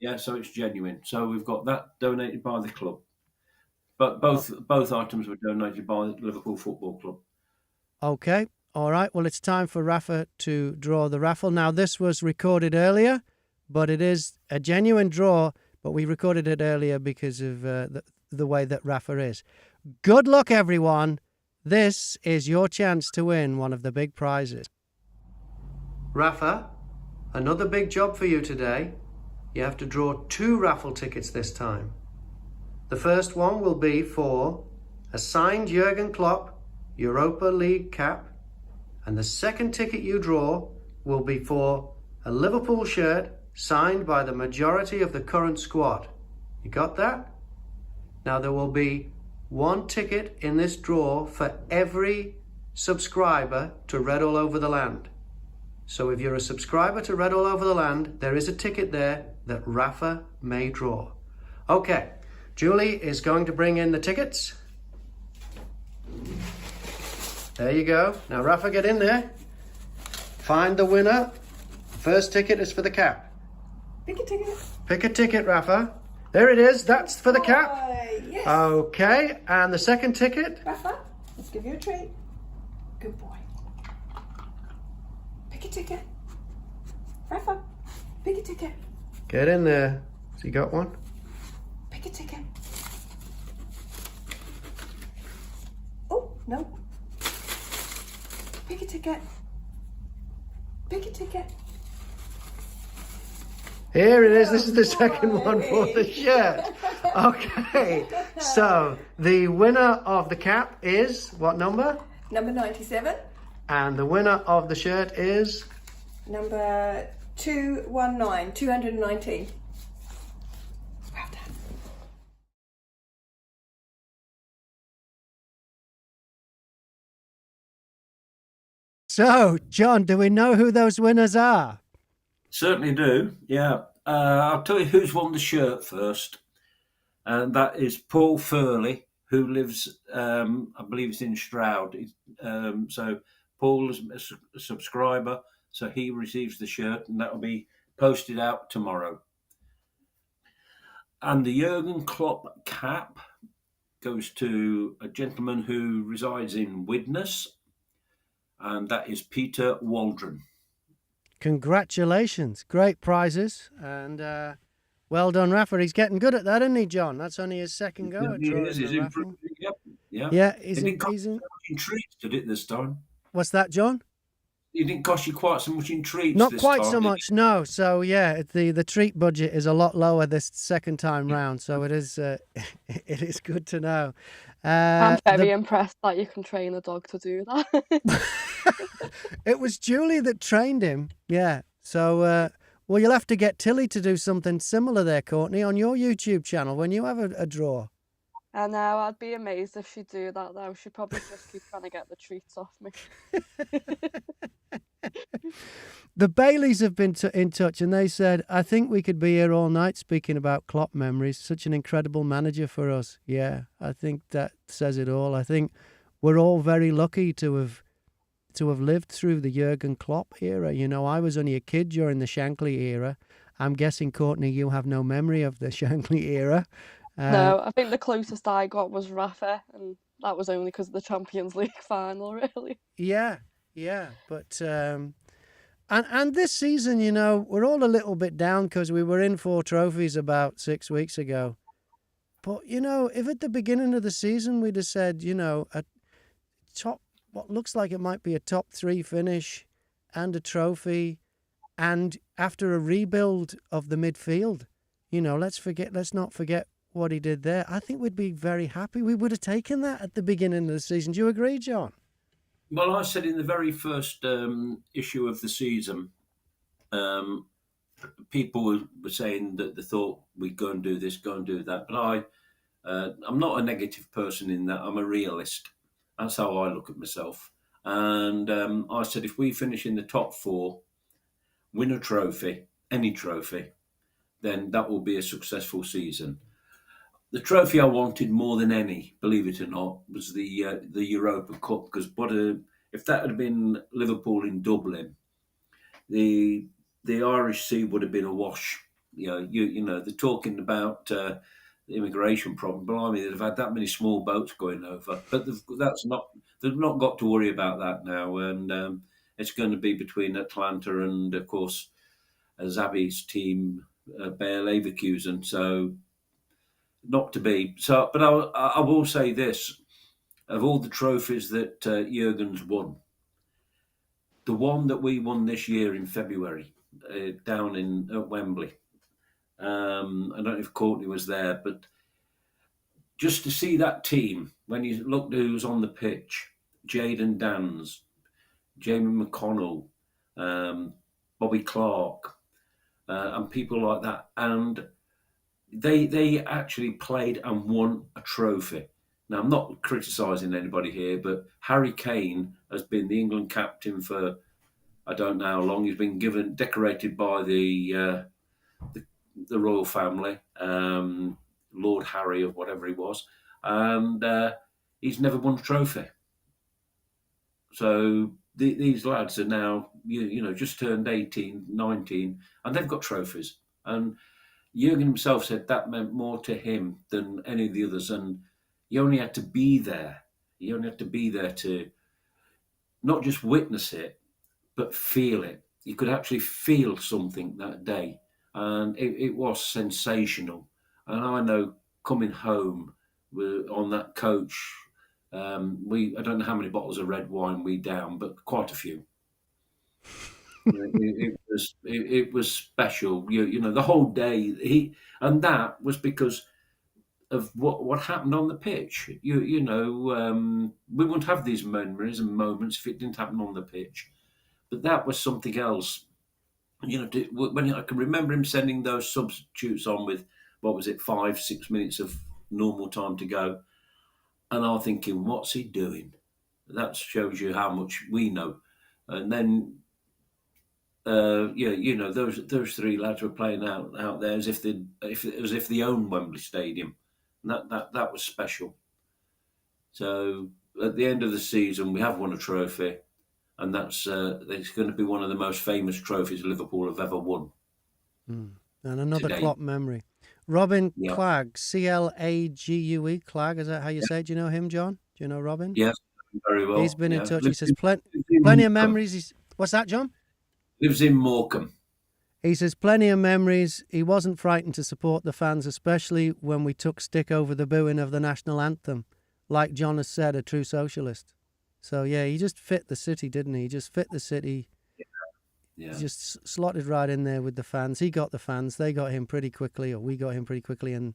Yeah, so it's genuine. So we've got that donated by the club. But both items were donated by the Liverpool Football Club. Okay. All right. Well, it's time for Rafa to draw the raffle. Now, this was recorded earlier, but it is a genuine draw, but we recorded it earlier because of the way that Rafa is. Good luck, everyone. This is your chance to win one of the big prizes. Rafa, another big job for you today. You have to draw 2 raffle tickets this time. The first one will be for a signed Jurgen Klopp Europa League cap, and the second ticket you draw will be for a Liverpool shirt signed by the majority of the current squad. You got that? Now there will be 1 ticket in this draw for every subscriber to Red All Over the Land. So if you're a subscriber to Red All Over the Land, there is a ticket there that Rafa may draw. Okay, Julie is going to bring in the tickets. There you go. Now Rafa, get in there. Find the winner. First ticket is for the cap. Pick a ticket. Pick a ticket, Rafa. There it is. That's for the cap. Yes. Okay, and the second ticket? Rafa, let's give you a treat. Good boy. Pick a ticket. Rafa, pick a ticket. Get in there. So you got one? Pick a ticket. Oh, no. Pick a ticket. Pick a ticket. Here it is. This is the second one for the shirt. Okay. So the winner of the cap is what number? Number 97. And the winner of the shirt is? Number 219, 219. So, John, do we know who those winners are? Certainly do, yeah. I'll tell you who's won the shirt first, and that is Paul Furley, who lives, I believe it's in Stroud. So Paul is a subscriber, so he receives the shirt, and that will be posted out tomorrow. And the Jurgen Klopp cap goes to a gentleman who resides in Widnes, and that is Peter Waldron. Congratulations. Great prizes. And well done, Rafa. He's getting good at that, isn't he, John? That's only his second go at drawing He's the raffle. Yeah, he's in treats, did it this time? What's that, John? It didn't cost you quite so much in treats. Not this quite time, so much, no. So yeah, the treat budget is a lot lower this second time round. So it is it is good to know. I'm very impressed that you can train a dog to do that. It was Julie that trained him. Yeah. So well, you'll have to get Tilly to do something similar there, Courtney, on your YouTube channel when you have a draw. I know, I'd be amazed if she'd do that though. She'd probably just keep trying to get the treats off me. The Baileys have been in touch and they said, I think we could be here all night speaking about Klopp memories. Such an incredible manager for us. Yeah, I think that says it all. I think we're all very lucky to have lived through the Jurgen Klopp era. You know, I was only a kid during the Shankly era. I'm guessing, Courtney, you have no memory of the Shankly era. No, I think the closest I got was Rafa, and that was only because of the Champions League final, really. Yeah, but and this season, you know, we're all a little bit down because we were in 4 trophies about 6 weeks ago. But you know, if at the beginning of the season we'd have said, you know, what looks like it might be a top 3 finish and a trophy, and after a rebuild of the midfield, you know, let's not forget what he did there. I think we'd be very happy. We would have taken that at the beginning of the season. Do you agree, John? Well, I said in the very first issue of the season, people were saying that they thought we'd go and do this, go and do that. But I'm not a negative person in that. I'm a realist. That's how I look at myself. And I said, if we finish in the top 4, win a trophy, any trophy, then that will be a successful season. The trophy I wanted more than any, believe it or not, was the Europa Cup. Because if that had been Liverpool in Dublin, the Irish Sea would have been awash. You know, they're talking about the immigration problem. Blimey, they've had that many small boats going over, but they've not got to worry about that now, and it's going to be between Atlanta and, of course, Zabi's team, Bayer Leverkusen. So. Not to be. So, but I will say this: of all the trophies that Jurgen's won, the one that we won this year in February down at Wembley. I don't know if Courtney was there, but just to see that team when you looked who's on the pitch: Jayden Dans, Jamie McConnell, Bobby Clark, and people like that, and They actually played and won a trophy. Now, I'm not criticising anybody here, but Harry Kane has been the England captain for, I don't know how long. He's been decorated by the royal family, Lord Harry or whatever he was, and he's never won a trophy. So these lads are now, you know, just turned 18, 19, and they've got trophies. And Jurgen himself said that meant more to him than any of the others, and you only had to be there. You only had to be there to not just witness it, but feel it. You could actually feel something that day, and it was sensational. And I know coming home on that coach, I don't know how many bottles of red wine we downed, but quite a few. It was special. You know, the whole day. And that was because of what happened on the pitch. You know, we wouldn't have these memories and moments if it didn't happen on the pitch. But that was something else. You know, when I can remember him sending those substitutes on with, what was it, 5-6 minutes of normal time to go, and I'm thinking, what's he doing? That shows you how much we know. and then those three lads were playing out there as if they owned Wembley Stadium, and that was special. So at the end of the season, we have won a trophy, and it's going to be one of the most famous trophies Liverpool have ever won. And another Today. Klopp memory. Robin Yeah. Clague, Clague, Clague, is that how you say it? Do you know him, John? Do you know Robin? Yes, very well. He's been in touch. He Lives says in plenty of Morecambe. memories. What's that, John? Lives in Morecambe. He says plenty of memories. He wasn't frightened to support the fans, especially when we took stick over the booing of the national anthem. Like John has said, a true socialist. So, yeah, he just fit the city, didn't he? He just fit the city. Yeah. He just slotted right in there with the fans. He got the fans. They got him pretty quickly, or we got him pretty quickly, and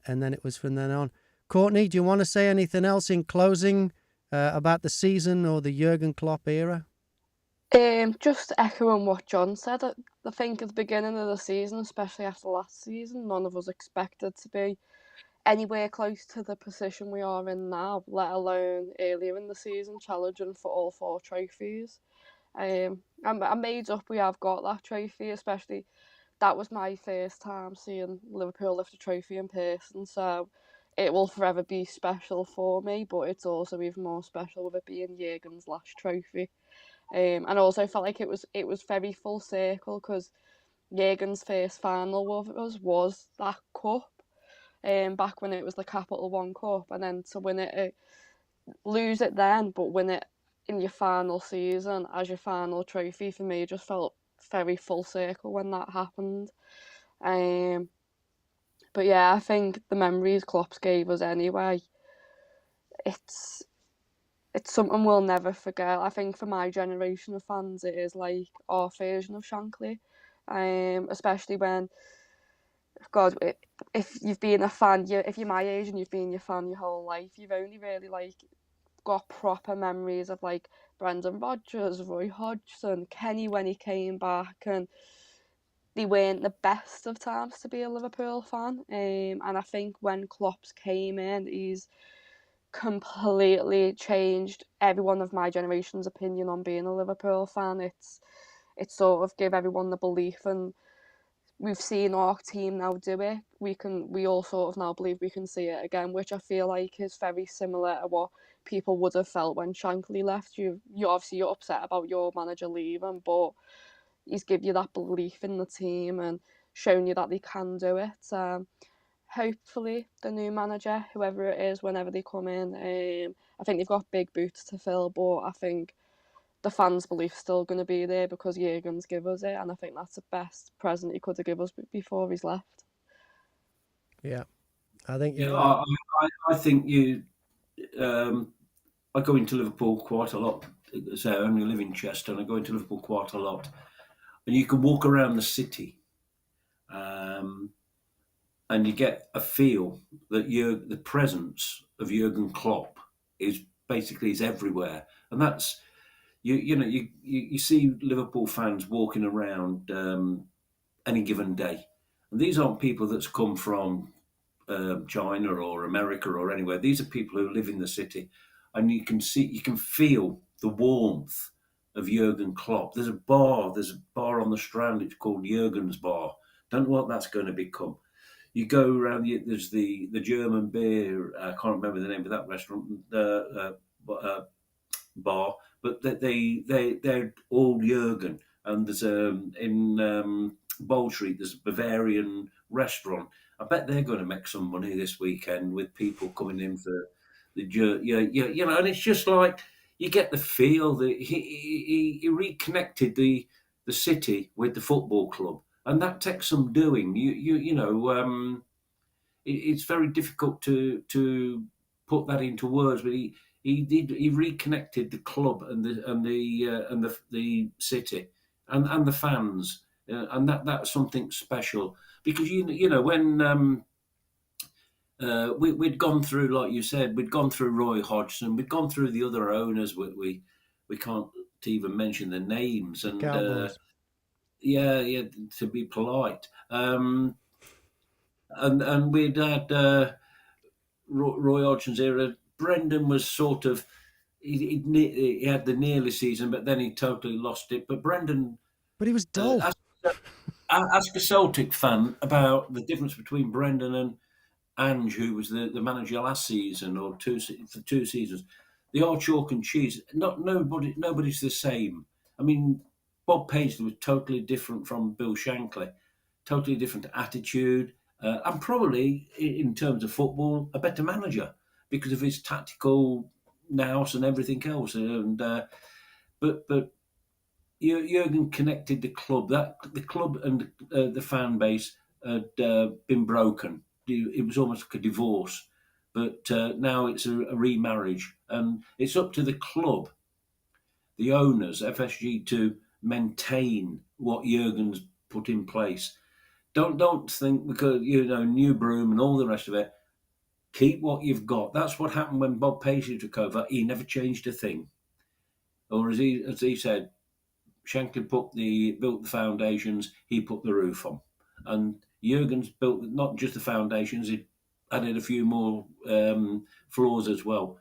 then it was from then on. Courtney, do you want to say anything else in closing about the season or the Jurgen Klopp era? Just echoing what John said. I think at the beginning of the season, especially after last season, none of us expected to be anywhere close to the position we are in now, let alone earlier in the season, challenging for all 4 trophies. I'm made up we have got that trophy, especially that was my first time seeing Liverpool lift a trophy in person, so it will forever be special for me, but it's also even more special with it being Jurgen's last trophy. And I also felt like it was very full circle, because Jurgen's first final with us was that cup, back when it was the Capital One Cup, and then to win it, lose it then, but win it in your final season as your final trophy, for me, just felt very full circle when that happened. But yeah, I think the memories Klopp gave us anyway, it's something we'll never forget. I think for my generation of fans, it is like our version of Shankly, especially when, God, if you've been a fan, if you're my age and you've been your fan your whole life, you've only really got proper memories of Brendan Rodgers, Roy Hodgson, Kenny when he came back, and they weren't the best of times to be a Liverpool fan. And I think when Klopp's came in, he's completely changed everyone of my generation's opinion on being a Liverpool fan. It's sort of give everyone the belief, and we've seen our team now do it. We all sort of now believe we can see it again, which I feel like is very similar to what people would have felt when Shankly left. You're upset about your manager leaving, but he's give you that belief in the team and shown you that they can do it. Hopefully the new manager, whoever it is, whenever they come in, I think they've got big boots to fill, but I think the fans' belief's still going to be there because Jurgen's give us it, and I think that's the best present he could have given us before he's left. Yeah, I think you're Yeah, right. I think I go into Liverpool quite a lot. So I only live in Chester, and I go into Liverpool quite a lot. And you can walk around the city, and you get a feel that the presence of Jurgen Klopp is everywhere, and that's you see Liverpool fans walking around any given day, and these aren't people that's come from China or America or anywhere. These are people who live in the city, and you can feel the warmth of Jurgen Klopp. There's a bar on the Strand. It's called Jurgen's Bar. Don't know what that's going to become. You go around. There's the German beer. I can't remember the name of that restaurant bar, but they're all Jurgen. And there's in Bowl Street. There's a Bavarian restaurant. I bet they're going to make some money this weekend with people coming in for the and it's just like you get the feel that he reconnected the city with the football club, and that takes some doing. It's very difficult to put that into words, but he reconnected the club and the city and the fans, and that's something special because when. We'd gone through, like you said, we'd gone through Roy Hodgson, we'd gone through the other owners. We can't even mention the names, and to be polite. And we'd had Roy Hodgson's era. Brendan was sort of he had the nearly season, but then he totally lost it. But Brendan, But he was dull. Ask a Celtic fan about the difference between Brendan and Ange, who was the manager last season or for 2 seasons. They are chalk and cheese. Nobody's the same. I mean, Bob Paisley was totally different from Bill Shankly, totally different attitude, and probably in terms of football, a better manager because of his tactical nous and everything else. And but Jurgen connected the club. The club and the fan base had been broken. It was almost like a divorce, but now it's a remarriage, and it's up to the club, the owners, FSG, to maintain what Jurgen's put in place. Don't think because new broom and all the rest of it. Keep what you've got. That's what happened when Bob Paisley took over. He never changed a thing, or as he said, Shankly built the foundations. He put the roof on, and Jurgen's built not just the foundations. He added a few more floors as well.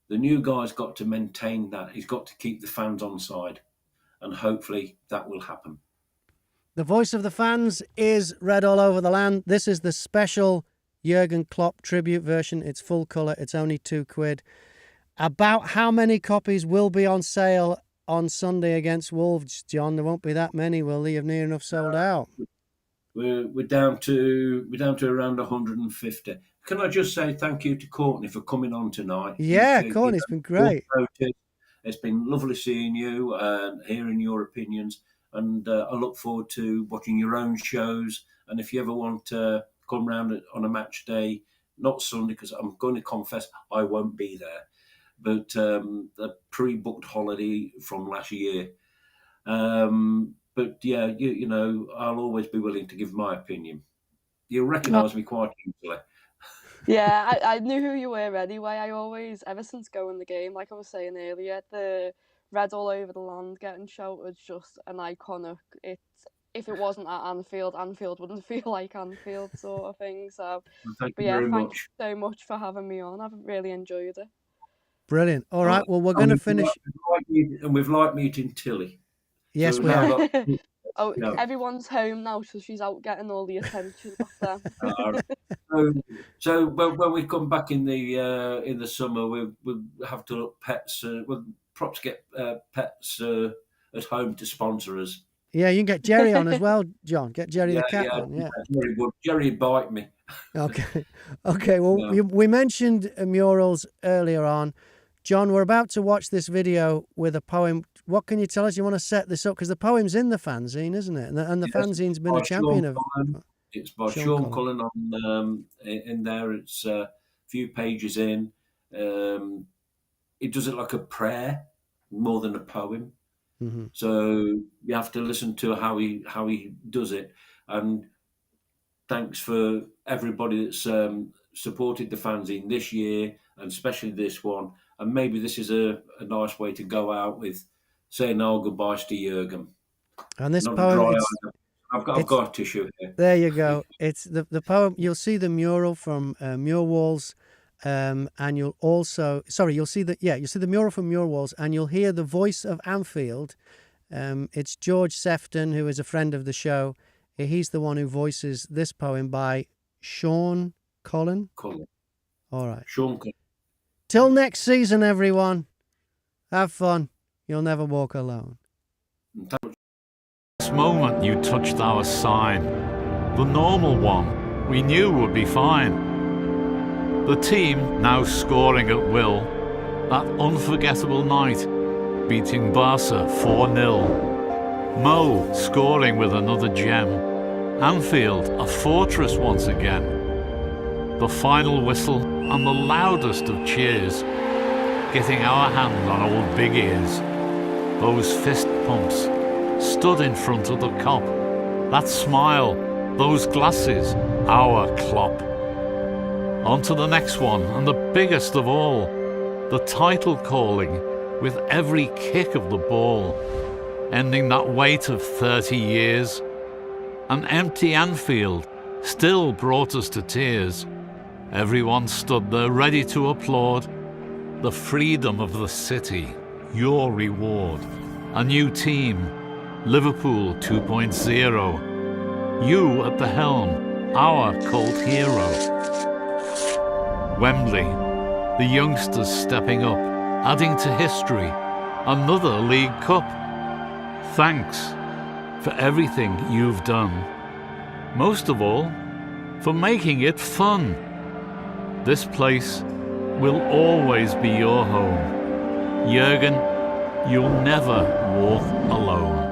The new guy's got to maintain that. He's got to keep the fans on side, and hopefully that will happen. The voice of the fans is Red All Over the Land. This is the special Jurgen Klopp tribute version. It's full colour. It's only £2. About how many copies will be on sale on Sunday against Wolves, John? There won't be that many, will there? You've near enough sold out. We're down to around 150. Can I just say thank you to Courtney for coming on tonight? Yeah, Courtney, it's been great. It's been lovely seeing you and hearing your opinions, and I look forward to watching your own shows. And if you ever want to come round on a match day, not Sunday, because I'm going to confess I won't be there, but the pre-booked holiday from last year. But yeah, you know, I'll always be willing to give my opinion. You'll recognise me quite easily. Yeah, I knew who you were anyway. I always, ever since going the game, like I was saying earlier, the Red All Over the Land getting shouted is just an iconic. If it wasn't at Anfield, Anfield wouldn't feel like Anfield, sort of thing. So, thank you so much for having me on. I've really enjoyed it. Brilliant. All right, well, we're going to finish. And we've liked meeting Tilly. Yes, so we have. Everyone's home now, so she's out getting all the attention off them. So when we come back in the summer, we'll have to look pets. We'll perhaps get pets at home to sponsor us. Yeah, you can get Jerry on as well, John. Get Jerry the cat on. Yeah, very good. Jerry bite me. Okay. Well, we mentioned murals earlier on. John, we're about to watch this video with a poem. What can you tell us? You want to set this up? Because the poem's in the fanzine, isn't it? And the fanzine's been a champion of... It's by Sean Cullen on in there. It's a few pages in. It does it like a prayer more than a poem. Mm-hmm. So you have to listen to how he does it. And thanks for everybody that's supported the fanzine this year, and especially this one. And maybe this is a nice way to go out with saying our goodbyes to Jurgen. And this poem, I've got a tissue here. There you go. It's the poem. You'll see the mural from Muir Walls, and you'll also you'll see the mural from Muir Walls, and you'll hear the voice of Anfield. It's George Sefton, who is a friend of the show. He's the one who voices this poem by Sean Cullen. All right. Sean Cullen. Till next season, everyone. Have fun. You'll never walk alone. This moment you touched our sign, the normal one we knew would be fine. The team now scoring at will, that unforgettable night, beating Barca 4-0. Mo scoring with another gem, Anfield a fortress once again. The final whistle and the loudest of cheers, getting our hand on old Big Ears. Those fist pumps stood in front of the Kop. That smile, those glasses, our Klopp. On to the next one, and the biggest of all, the title calling with every kick of the ball, ending that wait of 30 years. An empty Anfield still brought us to tears. Everyone stood there ready to applaud. the freedom of the city, your reward. A new team, Liverpool 2.0. You at the helm, our cult hero. Wembley, the youngsters stepping up, adding to history, another League Cup. Thanks for everything you've done. Most of all, for making it fun. This place will always be your home. Jürgen, you'll never walk alone.